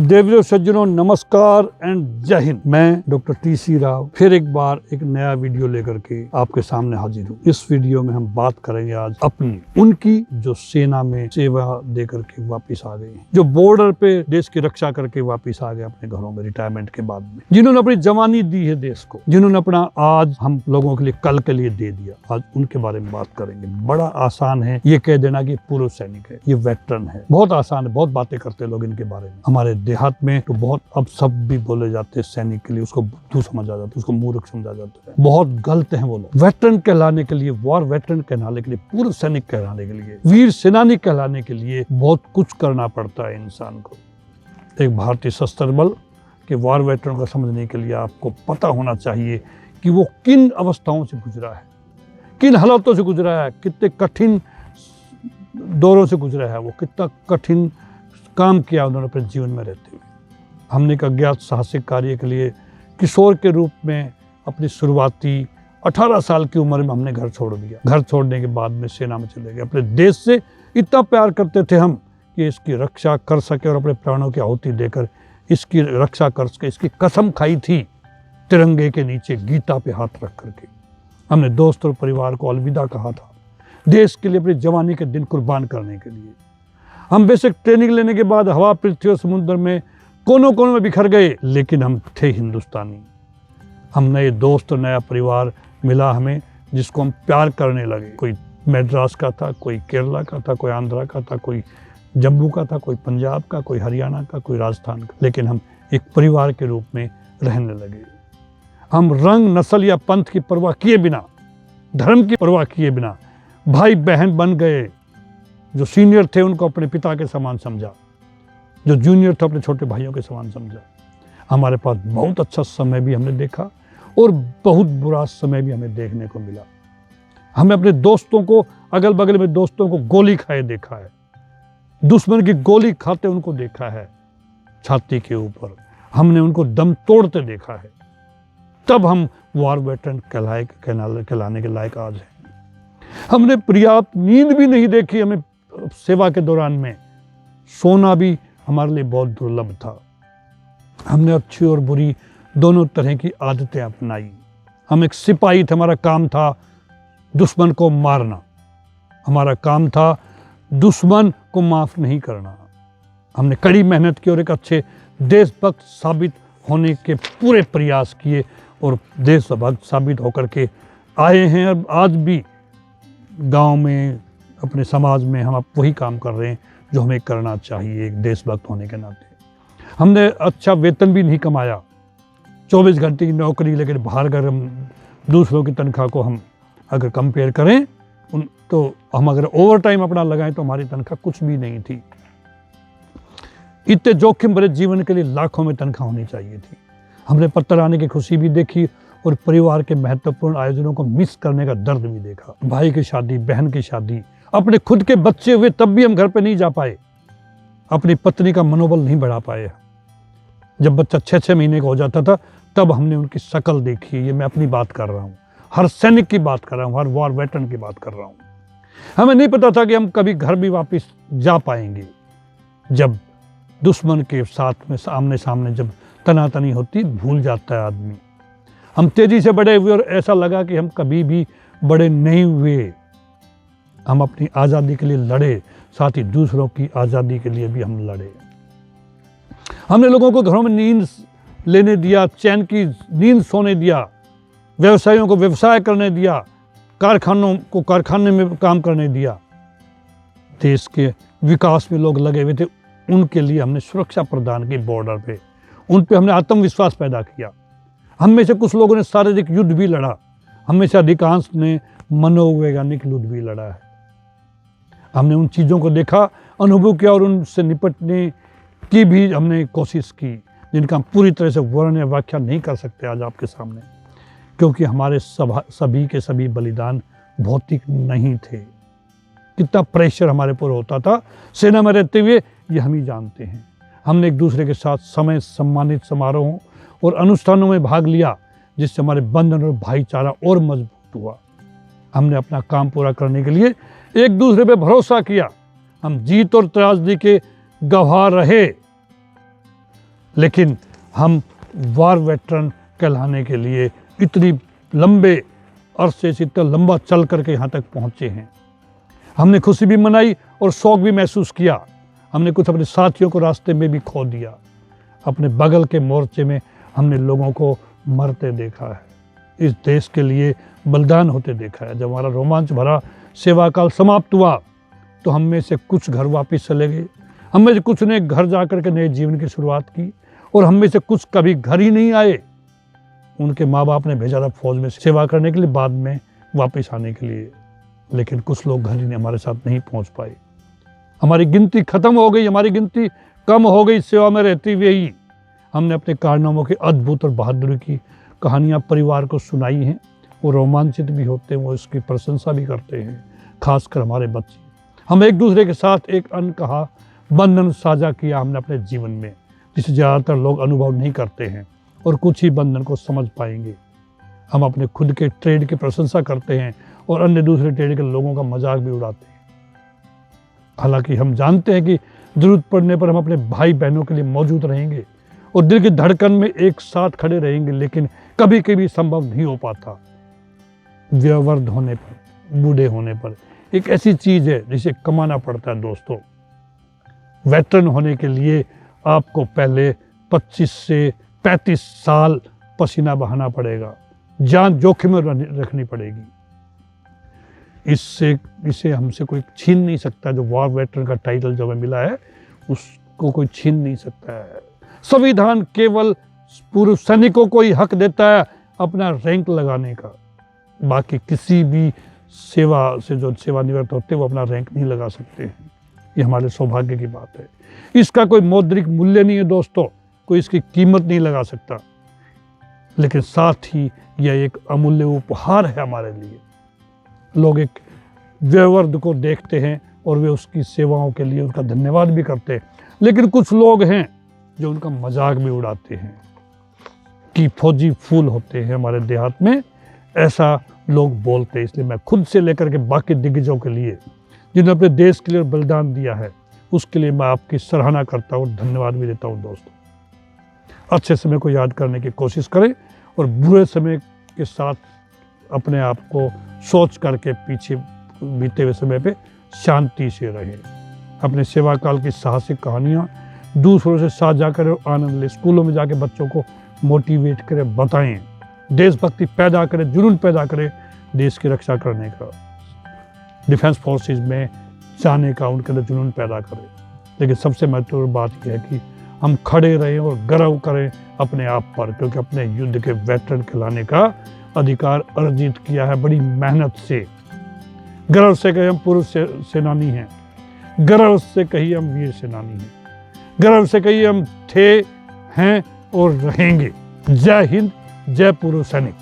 देवियों सज्जनों, नमस्कार एंड जय हिंद। मैं डॉक्टर टी.सी. राव फिर एक बार एक नया वीडियो लेकर के आपके सामने हाजिर हूँ। इस वीडियो में हम बात करेंगे आज अपनी उनकी जो सेना में सेवा देकर के वापिस आ गए, जो बॉर्डर पे देश की रक्षा करके वापिस आ गए अपने घरों में रिटायरमेंट के बाद में, जिन्होंने अपनी जवानी दी है देश को, जिन्होंने अपना आज हम लोगों के लिए कल के लिए दे दिया। आज उनके बारे में बात करेंगे। बड़ा आसान है ये कह देना कि पूर्व सैनिक है, ये वेटरन है। बहुत आसान है, बहुत बातें करते हैं लोग इनके बारे में। हमारे देहात में तो बहुत अब सब भी बोले जाते हैं सैनिक के लिए, उसको बुद्धू समझा जाता है, उसको मूर्ख समझा जाता है। बहुत गलत है वो लोग। वेटरन कहलाने के लिए, वॉर वेटरन कहलाने के लिए, पूर्व सैनिक कहलाने के लिए, वीर सेनानी कहलाने के लिए बहुत कुछ करना पड़ता है इंसान को। एक भारतीय सशस्त्र बल के वॉर वेटरन को समझने के लिए आपको पता होना चाहिए कि वो किन अवस्थाओं से गुजरा है, किन हालातों से गुजरा है, कितने कठिन दौरों से गुजरा है, वो कितना कठिन काम किया उन्होंने अपने जीवन में रहते हुए। हमने एक अज्ञात साहसिक कार्य के लिए किशोर के रूप में अपनी शुरुआती 18 साल की उम्र में हमने घर छोड़ दिया। घर छोड़ने के बाद में सेना में चले गए। अपने देश से इतना प्यार करते थे हम कि इसकी रक्षा कर सके और अपने प्राणों की आहुति देकर इसकी रक्षा कर सके, इसकी कसम खाई थी तिरंगे के नीचे गीता पे हाथ रख करके। हमने दोस्त और परिवार को अलविदा कहा था देश के लिए, अपनी जवानी के दिन कुर्बान करने के लिए। हम बेसिक ट्रेनिंग लेने के बाद हवा, पृथ्वी और समुद्र में कोनों कोनों में बिखर गए, लेकिन हम थे हिंदुस्तानी। हम नए दोस्त और नया परिवार मिला हमें, जिसको हम प्यार करने लगे। कोई मद्रास का था, कोई केरला का था, कोई आंध्रा का था, कोई जम्मू का था, कोई पंजाब का, कोई हरियाणा का, कोई राजस्थान का, लेकिन हम एक परिवार के रूप में रहने लगे। हम रंग, नस्ल या पंथ की परवाह किए बिना, धर्म की परवाह किए बिना भाई बहन बन गए। जो सीनियर थे उनको अपने पिता के समान समझा, जो जूनियर थे अपने छोटे भाइयों के समान समझा। हमारे पास बहुत अच्छा समय भी हमने देखा और बहुत बुरा समय भी हमें देखने को मिला। हमें अपने दोस्तों को, अगल बगल में दोस्तों को गोली खाए देखा है, दुश्मन की गोली खाते उनको देखा है छाती के ऊपर। हमने उनको दम तोड़ते देखा है। तब हम वॉर वेटरन कहलाने के लायक आज हैं। हमने पर्याप्त नींद भी नहीं देखी। हमें सेवा के दौरान में सोना भी हमारे लिए बहुत दुर्लभ था। हमने अच्छी और बुरी दोनों तरह की आदतें अपनाई। हम एक सिपाही थे, हमारा काम था दुश्मन को मारना, हमारा काम था दुश्मन को माफ नहीं करना। हमने कड़ी मेहनत की और एक अच्छे देशभक्त साबित होने के पूरे प्रयास किए और देशभक्त साबित होकर के आए हैं। और आज भी गांव में, अपने समाज में हम अब वही काम कर रहे हैं जो हमें करना चाहिए एक देशभक्त होने के नाते। हमने अच्छा वेतन भी नहीं कमाया, 24 घंटे की नौकरी, लेकिन बाहर अगर हम दूसरों की तनख्वाह को हम अगर कंपेयर करें तो हम अगर ओवर टाइम अपना लगाएं तो हमारी तनख्वाह कुछ भी नहीं थी। इतने जोखिम भरे जीवन के लिए लाखों में तनख्वाह होनी चाहिए थी। हमने पत्थर आने की खुशी भी देखी और परिवार के महत्वपूर्ण आयोजनों को मिस करने का दर्द भी देखा। भाई की शादी, बहन की शादी, अपने खुद के बच्चे हुए तब भी हम घर पे नहीं जा पाए, अपनी पत्नी का मनोबल नहीं बढ़ा पाए। जब बच्चा 6-6 महीने का हो जाता था तब हमने उनकी शक्ल देखी। ये मैं अपनी बात कर रहा हूँ, हर सैनिक की बात कर रहा हूँ, हर वॉर वेटरन की बात कर रहा हूँ। हमें नहीं पता था कि हम कभी घर भी वापस जा पाएंगे। जब दुश्मन के साथ में आमने सामने जब तनातनी होती, भूल जाता है आदमी। हम तेजी से बड़े हुए और ऐसा लगा कि हम कभी भी बड़े नहीं हुए। हम अपनी आज़ादी के लिए लड़े, साथ ही दूसरों की आज़ादी के लिए भी हम लड़े। हमने लोगों को घरों में नींद लेने दिया, चैन की नींद सोने दिया, व्यवसायियों को व्यवसाय करने दिया, कारखानों को कारखाने में काम करने दिया। देश के विकास में लोग लगे हुए थे, उनके लिए हमने सुरक्षा प्रदान की बॉर्डर पे। उन पे हमने आत्मविश्वास पैदा किया। हम में से कुछ लोगों ने शारीरिक युद्ध भी लड़ा, हम में से अधिकांश ने मनोवैज्ञानिक युद्ध भी लड़ा है। हमने उन चीज़ों को देखा, अनुभव किया और उनसे निपटने की भी हमने कोशिश की, जिनका हम पूरी तरह से वर्णन या व्याख्या नहीं कर सकते आज आपके सामने, क्योंकि हमारे सभी के सभी बलिदान भौतिक नहीं थे। कितना प्रेशर हमारे पर होता था सेना में रहते हुए, ये हम ही जानते हैं। हमने एक दूसरे के साथ समय सम्मानित समारोहों और अनुष्ठानों में भाग लिया, जिससे हमारे बंधन और भाईचारा और मजबूत हुआ। हमने अपना काम पूरा करने के लिए एक दूसरे पे भरोसा किया। हम जीत और त्रासदी के गवाह रहे। लेकिन हम वार वेटरन कहलाने के लिए इतनी लंबे अरसे से इतना लंबा चल करके यहाँ तक पहुँचे हैं। हमने खुशी भी मनाई और शौक भी महसूस किया। हमने कुछ अपने साथियों को रास्ते में भी खो दिया। अपने बगल के मोर्चे में हमने लोगों को मरते देखा है, इस देश के लिए बलिदान होते देखा है। जब हमारा रोमांच भरा सेवा काल समाप्त हुआ तो हम में से कुछ घर वापस चले गए, हम में से कुछ ने घर जाकर के नए जीवन की शुरुआत की और हम में से कुछ कभी घर ही नहीं आए। उनके माँ बाप ने भेजा था फौज में सेवा करने के लिए, बाद में वापस आने के लिए, लेकिन कुछ लोग घर ही हमारे साथ नहीं पहुँच पाए। हमारी गिनती खत्म हो गई, हमारी गिनती कम हो गई सेवा में रहती हुए ही। हमने अपने कारनामों की अद्भुत और बहादुरी की कहानियाँ परिवार को सुनाई हैं। वो रोमांचित भी होते हैं, वो इसकी प्रशंसा भी करते हैं, खासकर हमारे बच्चे। हम एक दूसरे के साथ एक अनकहा बंधन साझा किया हमने अपने जीवन में, जिसे ज़्यादातर लोग अनुभव नहीं करते हैं और कुछ ही बंधन को समझ पाएंगे। हम अपने खुद के ट्रेड की प्रशंसा करते हैं और अन्य दूसरे ट्रेड के लोगों का मजाक भी उड़ाते हैं। हालांकि हम जानते हैं कि जरूरत पड़ने पर हम अपने भाई बहनों के लिए मौजूद रहेंगे और दिल की धड़कन में एक साथ खड़े रहेंगे, लेकिन कभी कभी संभव नहीं हो पाता। व्यवहार होने पर, बूढ़े होने पर एक ऐसी चीज़ है जिसे कमाना पड़ता है दोस्तों। वेटरन होने के लिए आपको पहले 25 से 35 साल पसीना बहाना पड़ेगा, जान जोखिम में रखनी पड़ेगी। इसे हमसे कोई छीन नहीं सकता। जो वॉर वेटरन का टाइटल जो हमें मिला है उसको कोई छीन नहीं सकता है। संविधान केवल पूर्व सैनिकों को ही हक देता है अपना रैंक लगाने का। बाकी किसी भी सेवा से जो सेवानिवृत्त होते हैं वो अपना रैंक नहीं लगा सकते हैं। ये हमारे सौभाग्य की बात है। इसका कोई मौद्रिक मूल्य नहीं है दोस्तों, कोई इसकी कीमत नहीं लगा सकता, लेकिन साथ ही यह एक अमूल्य उपहार है हमारे लिए। लोग एक व्यवहार को देखते हैं और वे उसकी सेवाओं के लिए उनका धन्यवाद भी करते हैं, लेकिन कुछ लोग हैं जो उनका मजाक भी उड़ाते हैं कि फौजी फूल होते हैं हमारे देहात में, ऐसा लोग बोलते हैं। इसलिए मैं खुद से लेकर के बाकी दिग्गजों के लिए जिन्होंने अपने देश के लिए बलिदान दिया है, उसके लिए मैं आपकी सराहना करता हूँ, धन्यवाद भी देता हूँ। दोस्तों, अच्छे समय को याद करने की कोशिश करें और बुरे समय के साथ अपने आप को सोच करके पीछे बीते हुए समय पे शांति से रहें। अपने सेवा काल की साहसिक कहानियाँ दूसरों से साझा करें और आनंद लें। स्कूलों में जाके बच्चों को मोटिवेट करें, बताएं, देशभक्ति पैदा करें, जुनून पैदा करें देश की रक्षा करने का, डिफेंस फोर्सेस में जाने का उनके अंदर जुनून पैदा करें। लेकिन सबसे महत्वपूर्ण बात यह है कि हम खड़े रहें और गर्व करें अपने आप पर, क्योंकि अपने युद्ध के वेटरन कहलाने का अधिकार अर्जित किया है बड़ी मेहनत से। गर्व से कहीं हम पुरुष सेनानी हैं, गर्व से कहीं हम वीर सेनानी हैं, गर्व से कहीं हम थे, हैं और रहेंगे। जय हिंद, जय पूर्व सैनिक।